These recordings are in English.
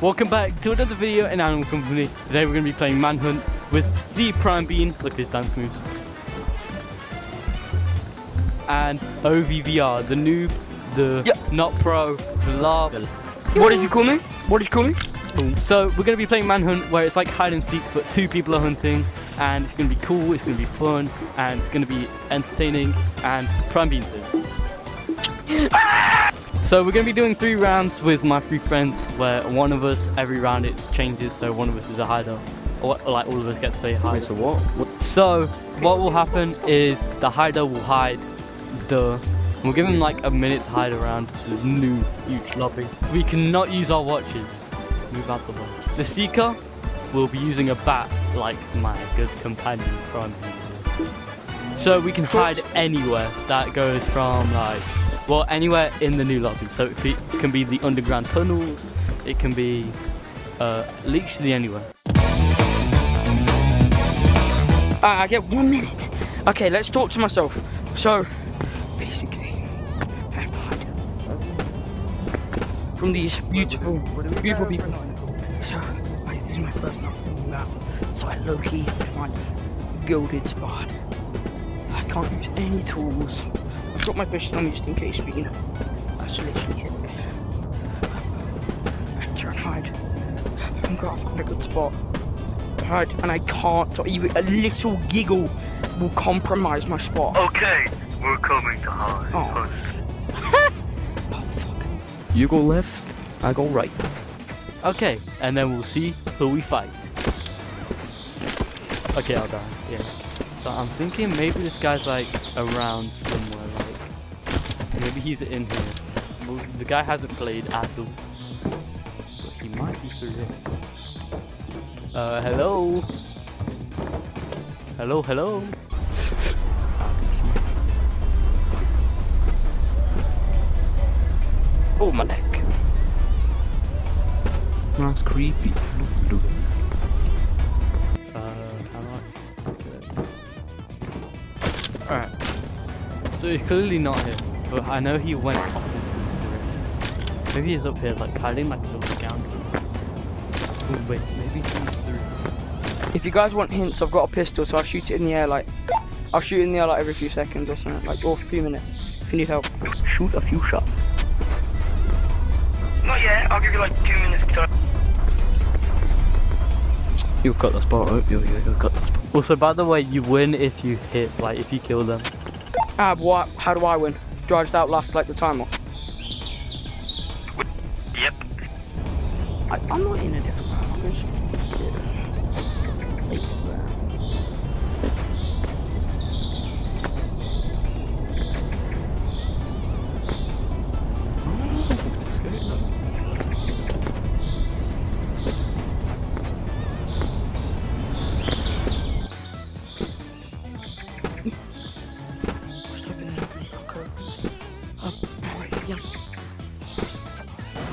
Welcome back to another video in Animal Company. Today we're going to be playing Manhunt with the Prime Bean, look at his dance moves, and OVVR, the noob, the not pro, the larp. What did you call me? What did you call me? So we're going to be playing Manhunt where it's like hide and seek but two people are hunting, and it's going to be cool, it's going to be fun, and it's going to be entertaining, and Prime Bean's in. So we're going to be doing 3 rounds with my 3 friends, where one of us, every round it changes, so one of us is a hider, or like all of us get to play hider. Wait, so what? So what will happen is the hider will hide, we'll give him like a minute to hide around this new huge lobby. We cannot use our watches, move out the way. The seeker will be using a bat like my good companion Prime. So we can hide anywhere that goes from like, well, anywhere in the new lobby. So it can be the underground tunnels, it can be literally anywhere. I get 1 minute. Okay, let's talk to myself. So, basically, I have to hide from these beautiful people. So, this is my first time doing that. So I low-key have to find a gilded spot. I can't use any tools. I've got my pistol on just in case, but you know, that's literally it. I have to try and hide. I'm gonna find a good spot. Hide, and I can't. So even a little giggle will compromise my spot. Okay, we're coming to hide. Oh. Oh fuck. You go left, I go right. Okay, and then we'll see who we fight. Okay, I'll die, yeah. So I'm thinking maybe this guy's like around somewhere, like maybe he's in here. Well, the guy hasn't played at all, but he might be through here. Hello? Hello, hello? Oh, my neck. That's creepy. Look. Alright. So he's clearly not here, but I know he went off into this direction. Maybe he's up here, like hiding like a little scoundrel. Oh wait, maybe he's through. If you guys want hints, I've got a pistol, so I'll shoot it in the air like every few seconds or something, like, or a few minutes. If you need help, Shoot a few shots. Not yet, I'll give you like 2 minutes to time. You've got the spot, right? You've got the spot. Also, by the way, you win if you hit, like if you kill them. what? How do I win? Do I just outlast like the timer? Yep. I'm not in a different round.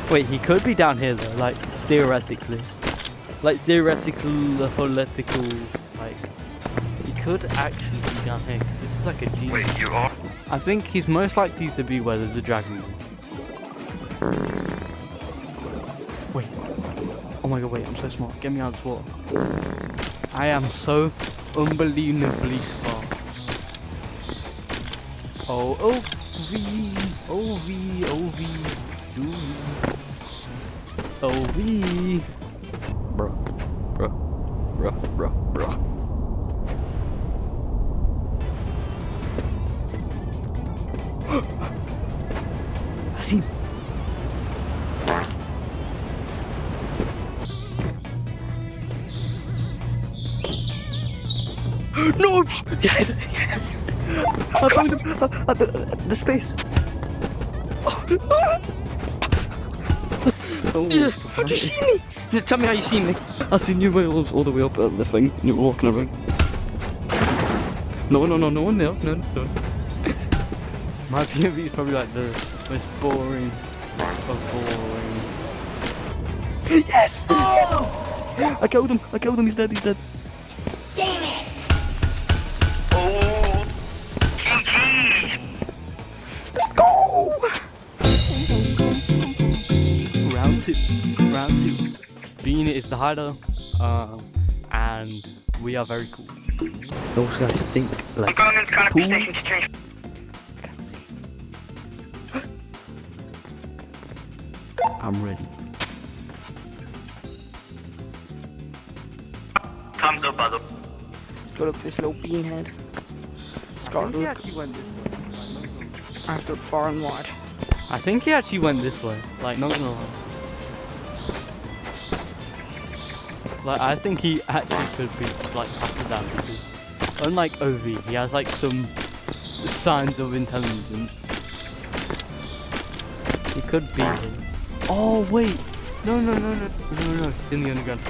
Wait, he could be down here though, like theoretically. Like theoretical, political, like he could actually be down here because this is like a genius. Wait, you are? I think he's most likely to be where there's a dragon. Wait. Oh my god, wait, I'm so smart. Get me out of this water. I am so unbelievably smart. Oh, Bruh. I see. No! Yes! I found him at the space. Oh, How'd you see me? Tell me how you see me. I seen you all the way up at the thing, and you were walking around. No one there. No. My POV is probably like the most boring of boring. Yes! Oh! I killed him, he's dead. Damn it! Oh, GG! Let's go! Round two. Bean is the hider, and we are very cool. Those guys stink I'm like going into canopy pool. station to change. I'm ready. Thumbs up, brother. Go look for this little bean head. It's got to look. actually went this way. I have to look far and wide. I think he actually went this way. Like, not gonna lie. Like, I think he actually could be like passed down because, unlike OV, he has like some signs of intelligence. He could be here. Oh wait, no, he's in the underground.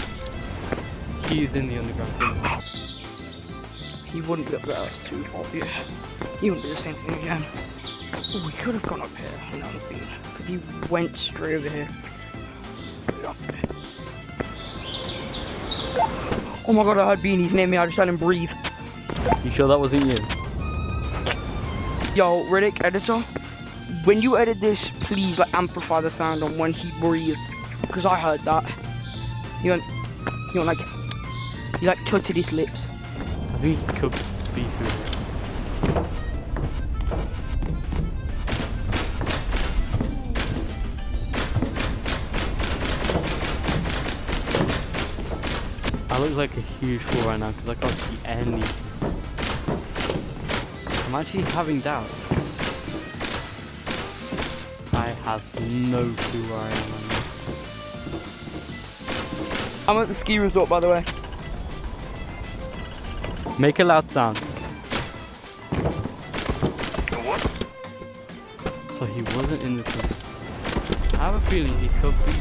He's in the underground. He wouldn't be up there, that's too obvious. He wouldn't do the same thing again. Oh, we could have gone up here. No, because he went straight over here. Oh my god, I heard beanies near me, I just let him breathe. You sure that wasn't you? Yo, Ridic, editor, when you edit this, please like amplify the sound on when he breathed. Because I heard that. He went like, he like tutted his lips. I think he could be through it. I look like a huge fool right now because I can't see anything. I'm actually having doubts. I have no clue where I am right I'm at the ski resort, by the way. now. Make a loud sound. What? So he wasn't in the club. I have a feeling he could be.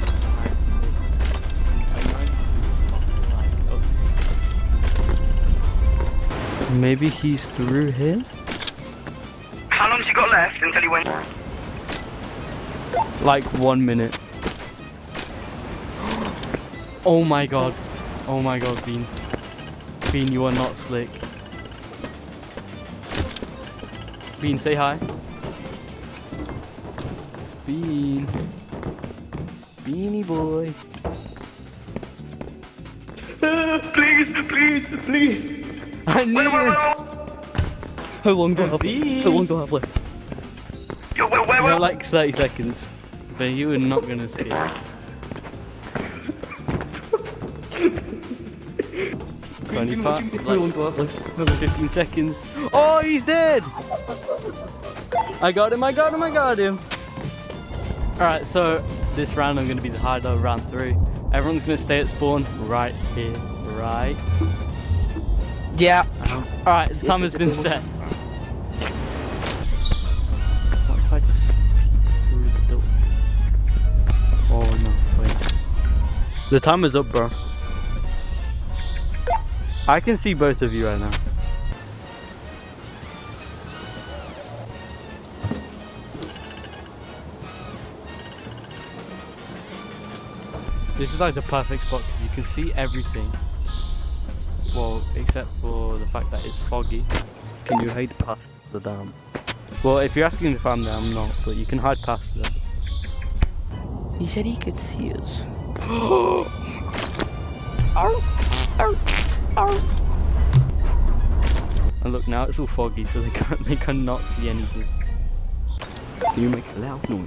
Maybe he's through here? How long's you got left until he went? Like 1 minute. Oh my god. Oh my god, Bean. Bean, you are not slick. Bean, say hi. Bean. Beanie boy. Please. I knew it. How long do I have Bean. left? How long do I have left? Yo, You got like 30 seconds. But you are not gonna see it. 25, like 15 seconds. Oh, he's dead! I got him. Alright, so this round I'm gonna be the hider, round 3. Everyone's gonna stay at spawn right here, right? Yeah. Alright, the time has been set. What if I just peek through the door? Oh no, wait. The timer's up, bro. I can see both of you right now. This is like the perfect spot because you can see everything. Well, except for the fact that it's foggy. Can you hide past the dam? Well, if you're asking if I'm there, I'm not, but you can hide past them. He said he could see us. And look, now it's all foggy, so they cannot see anything. Can you make a loud noise?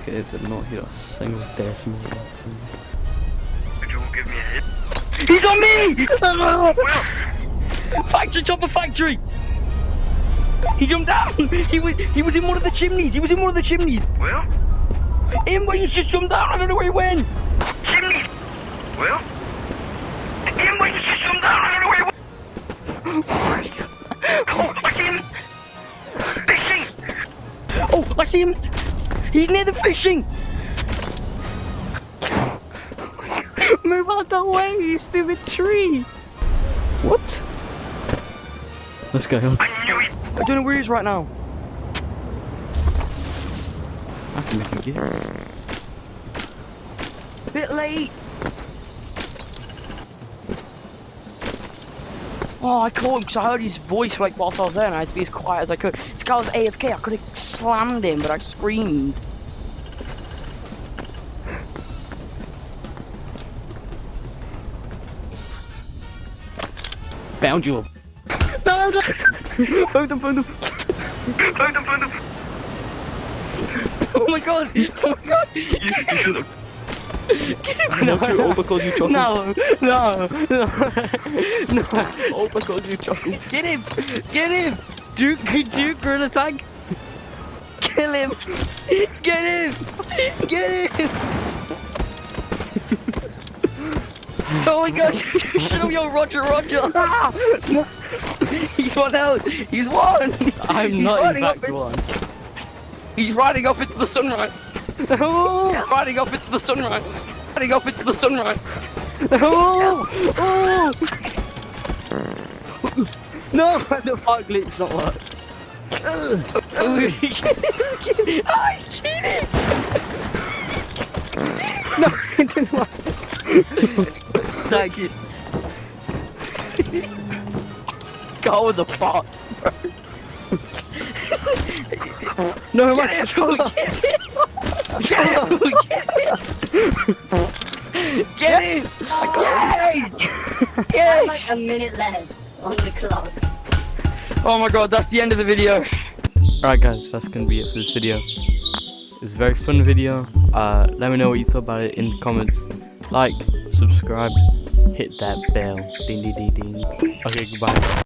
Okay, did not hear a single decimal. Could you give me a hit? He's on me! Well, Factory, top of factory! He jumped down! He was in one of the chimneys! well, In where he just jumped down! I don't know where he went! chimney. Well, him when you just jumped down, I don't know where he went. Oh, I see him. Fishing. Oh, I see him! He's near the fishing! Move out the way, you stupid tree! What? Let's go on. I knew it. I don't know where he is right now. I can make a guess. Bit late. Oh, I caught him because I heard his voice like whilst I was there and I had to be as quiet as I could. This guy was AFK, I could have slammed him, but I screamed. Found you. No, no. Found him, found him. Found him. Oh my god! Oh my god! You should have. No, all because you chuckled. No, no, no, no. All because you chuckled. Get him! Get him! Duke, Gorilla Tag! Kill him! Get him! Get him! Oh my god! Show your Roger! He's one out! He's one! I'm not in fact one. He's riding off into the sunrise! Oh! Riding off into the sunrise! Riding off into the sunrise! Oh! Oh! No! The fog glitch not work. Oh, he's cheating! No, it didn't work. Thank you. Go with the fart! No, Get him! Get him! Get him! Yay! Like a minute left on the clock. Oh my god, that's the end of the video. Alright guys, that's gonna be it for this video. It was a very fun video. Let me know what you thought about it in the comments. Like, subscribe, hit that bell. Ding ding ding ding. Okay, goodbye.